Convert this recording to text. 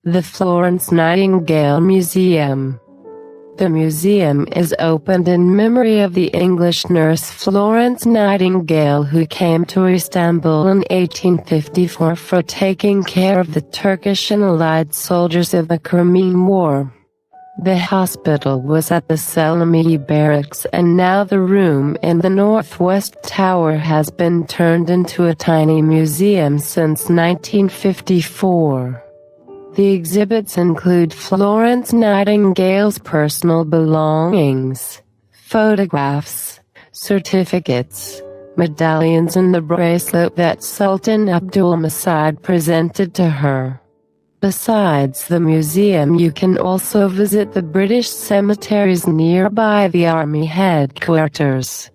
The Florence Nightingale Museum. The museum is opened in memory of the English nurse Florence Nightingale, who came to Istanbul in 1854 for taking care of the Turkish and Allied soldiers of the Crimean War. The hospital was at the Selimiye barracks, and now the room in the northwest tower has been turned into a tiny museum since 1954. The exhibits include Florence Nightingale's personal belongings, photographs, certificates, medallions, and the bracelet that Sultan Abdulmajid presented to her. Besides the museum, you can also visit the British cemeteries nearby the Army headquarters.